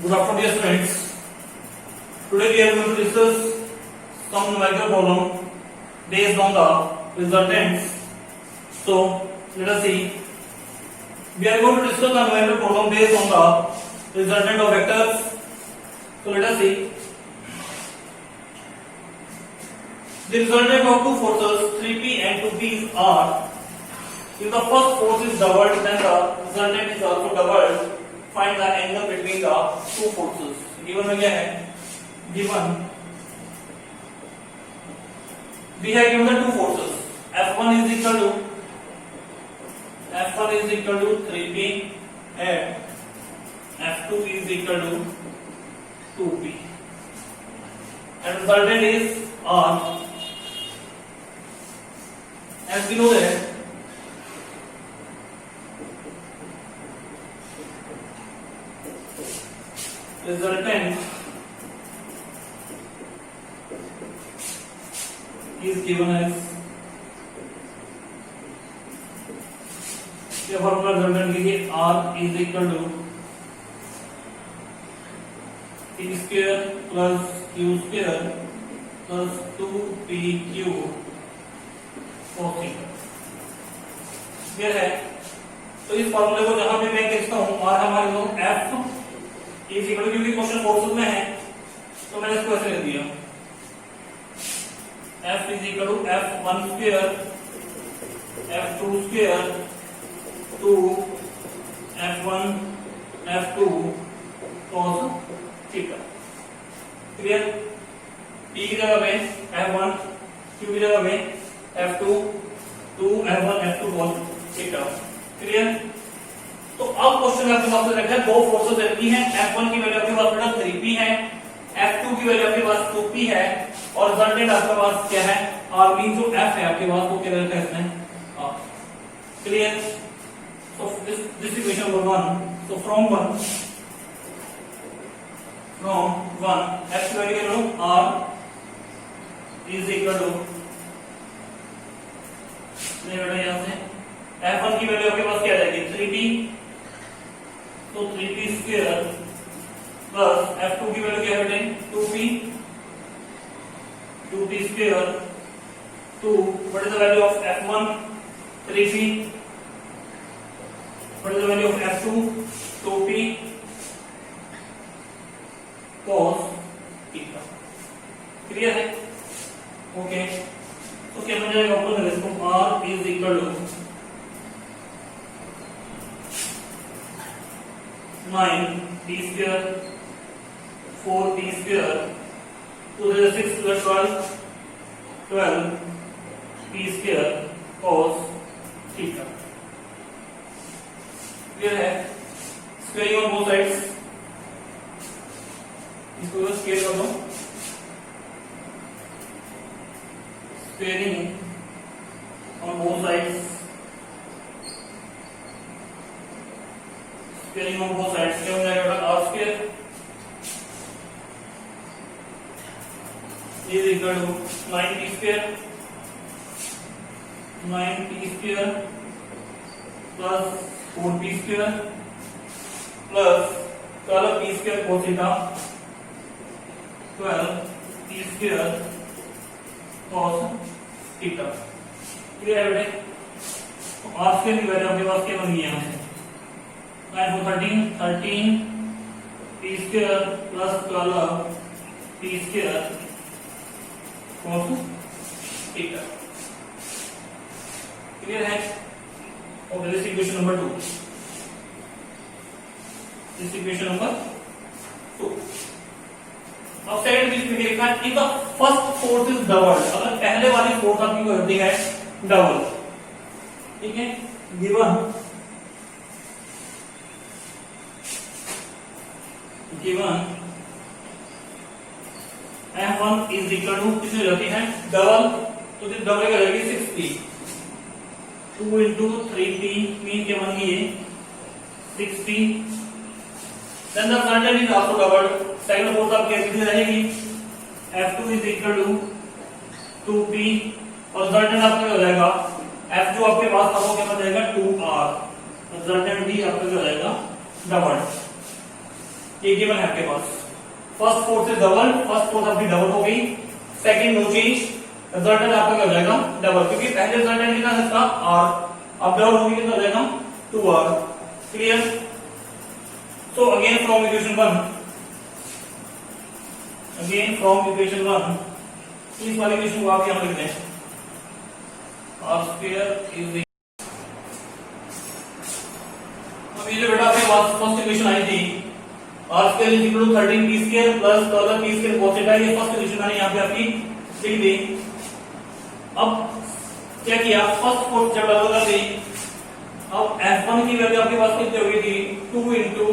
Good afternoon, dear friends. Today we are going to discuss some numerical problem based on the resultants. So let us see. We are going to discuss the numerical problem based on the resultant of vectors. So let us see. The resultant of two forces 3p and 2p are, if the first force is doubled, then the resultant is also doubled. Find the angle between the two forces. Given में क्या है? Given we have given the two forces. F1 is equal to 3p and F2 is equal to 2p. And resultant is R. As we know that resultant is given as ये formula resultant के लिए R is equal to t square plus q square plus 2pq cos theta. Clear है? तो इस फॉर्मूले को जहां पे मैं लिखता हूं R हमारे लोग F इज इक्वल टू, क्योंकि क्वेश्चन फोर्सेस में है तो मैंने इसको ऐसे लिख दिया F is equal to F1 square F2 square two F1 F2 cos theta. Clear? P की जगह पे F1, Q की जगह पे F2, 2F1 F2 cos theta. Clear? तो अब क्वेश्चन आपके पास रखा है, दो फोर्सेस रहती हैं, F1 की वैल्यू आपके पास बेटा 3p है, F2 की वैल्यू आपके पास 2p है और रिजल्टेंट आपके पास क्या है? R मीन जो F है आपके पास वो क्या रहता है इसमें? R। Clear? So this equation number 1. So from 1 F की वैल्यू क्या लो? R इज इक्वल टू, नहीं बेटा यहां से F1 की वैल्यू आपके पास क्या आ जाएगी? 3p, तो 3p स्क्वायर प्लस F2 की वैल्यू क्या बेटे? 2p, 2p square two what is the value of F1? 3p, what is the value of F2? 2p cos theta. Clear है? ओके, तो क्या बन जाएगा ऊपर से इसको? R is equal to 9p square 4p square 2 6 plus 12p square cos theta। Clear है? Squaring on both sides, इसको बस स्क्वेयर कर दो। Squaring on both sides, squaring on both sides क्या हो जाएगा बेटा? R square is equal to 9p square plus 4p square plus 12p square cos theta, 12p square cos theta. Clear है बेटे? तो R स्क्वायर की वैल्यू आपके पास क्या बन गई यहां से? 9 for 13 p square plus 12p square cos theta। Clear है? और this equation number 2, this equation number 2। अब सेकंड चीज में लिखा है, if the first force is doubled, अगर पहले वाली फोर्स आपकी होती है डबल, ठीक है, given F1 is equal to कितनी रहती है? डबल, तो डबल क्या रहेगी? 6p, 2 into 3p मीन क्या बन गई? 6p। Then the resultant is also doubled, second force आपकी कितनी रहेगी? F2 is equal to 2p और रिजल्टेंट आपका हो जाएगा F2 आपके पास अब क्या बन जाएगा? 2r। रिजल्टेंट भी आपका क्या हो जाएगा? डबल। ये गिवन है आपके पास। First force is double, first force आपकी डबल हो गई, सेकंड नो चेंज, रिजल्टेंट आपका क्या हो जाएगा डबल, क्योंकि पहले रिजल्टेंट कितना था इसका आर, अब डबल होगी कितना हो जाएगा 2r। Clear. So again from equation 1, again from equation 1 इस वाले इक्वेशन को आप यहां लिख दें, r स्क्वायर इज, अब ये जो बेटा आपके पास फर्स्ट इक्वेशन आई थी r square is equal to 13p square plus 12p square cos theta, ये फर्स्ट इक्वेशन मैंने यहां पे आपकी लिख दी। अब क्या किया, फर्स्ट फोर्स जब डबल कर दी, अब f1 की वैल्यू आपके पास कितनी होगी थी 2 into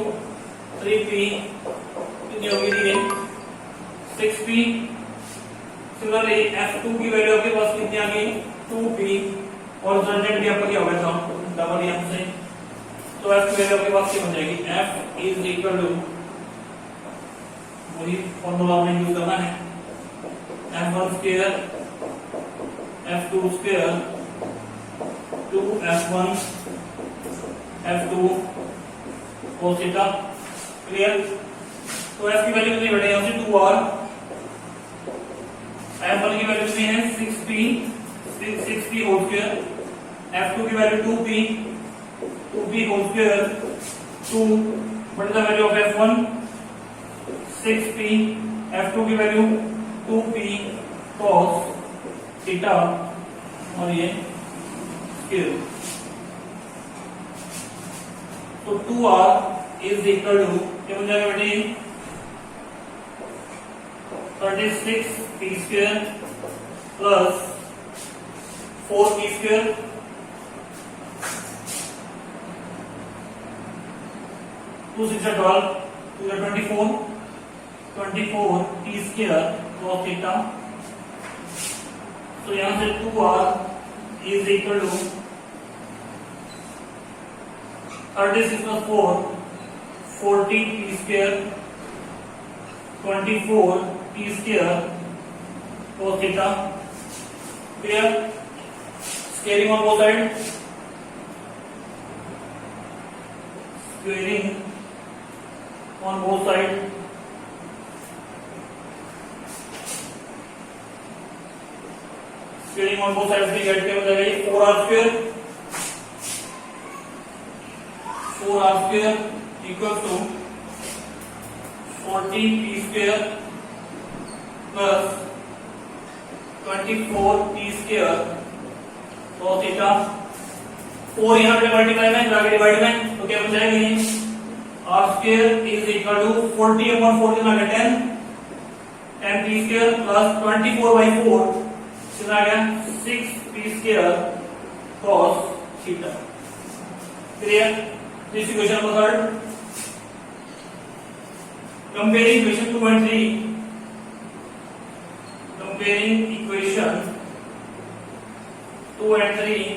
3p, कितनी होगी थी 6p। सिमिलरली f2 की वैल्यू आपके पास कितनी आ गई 2p, और रिजल्टेंट भी आपका क्या हो गया था डबल यहां से, तो f की वैल्यू आपके पास क्या हो जाएगी, f इज इक्वल टू, वही फॉर्मूला हमने यूज करना है, f1 square f2 square 2f1 f2 cos theta. Clear. तो f की वैल्यू कितनी बढ़े यहां से 2r, f1 की वैल्यू कितनी है 6p होल स्क्वायर, f2 की value 2p whole square 2, what is the value of f1 6p, f2 की वैल्यू 2p cos थीटा, और ये स्क्वायर। तो 2r इज इक्वल टू क्या बन जाएगा बेटे 36p square plus 4p square, 2 6 12, 2 24, 24p square cos theta. तो यहां से 2r is equal to 36 plus 4 40p square 24p square cos theta। Clear? Squaring on both sides, squaring on both sides, squaring on both sides भी gate क्या हो जाएगा 4r square, 4r square equal to 40p square plus 24p square cos theta। 4 यहाँ पे multiply में जाके divide में, तो क्या बन जाएगी r square is equal to 40 upon 4 कितना आ गया 10p square plus 24 by 4 कितना आ गया 6p square cos theta। Clear. This equation number third. Comparing equation 2 and 3. Comparing equation 2 and 3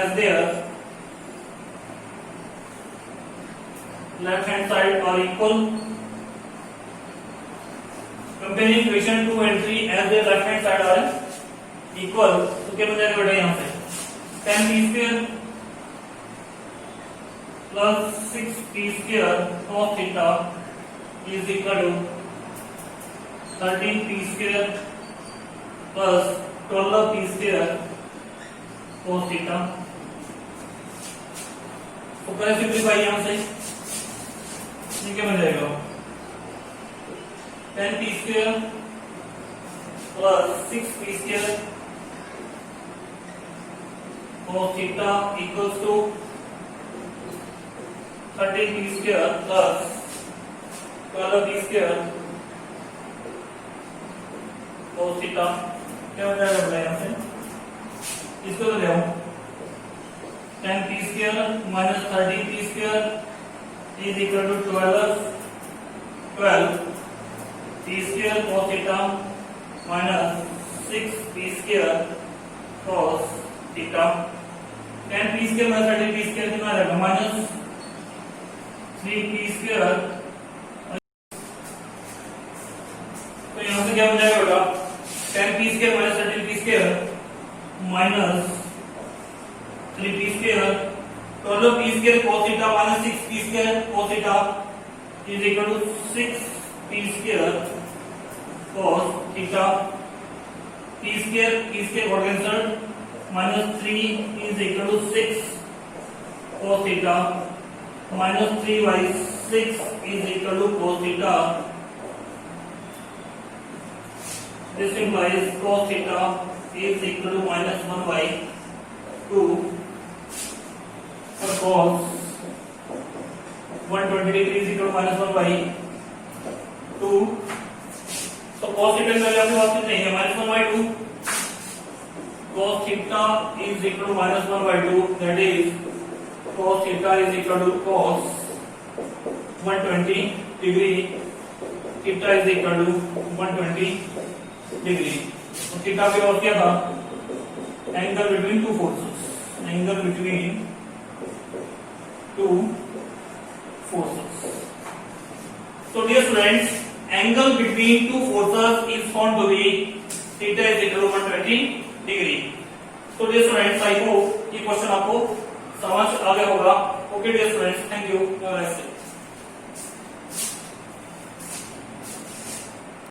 as their left hand side are equal. Comparing equation 2 and 3 as their left hand side are equal. तो क्या बन जाएगा बेटा यहाँ से 10p square plus 6p square cos theta is equal to 13p square plus 12p square cos theta। तो कैसे simplify यहां से ये क्या बन जाएगा 10p square plus 6p square cos theta equals to 13p square plus 12p square cos theta। क्या हो जाएगा बेटा यहाँ से इसको तो ले आओ 10p square minus 13p square is equal to 12p square cos theta minus 6p square cos theta। 10p square minus 13p square कितना आ जाएगा माइनस 3p square। तो यहां से क्या बन जाएगा बेटा 10p square minus 13p square minus 3p square तो मतलब p square cos theta minus 6 p square cos theta is equal to 6 p square cos theta p square got cancelled minus 3 is equal to 6 cos theta minus 3 by 6 is equal to cos theta. This implies cos theta is equal to minus 1 by 2 for cos 120 degree is equal to minus 1 by 2. तो cos theta की value आपके पास कितनी है? minus 1 by 2. Cos theta is equal to minus 1 by 2. That is cos theta is equal to cos 120 degree. Theta is equal to 120 degree. तो theta का और क्या था? Angle between two forces. Angle between two forces. So dear students, angle between two forces is found to be theta is equal to 120 degree. तो dear students I hope ये question आपको समझ आ गया होगा. Okay dear students, thank you.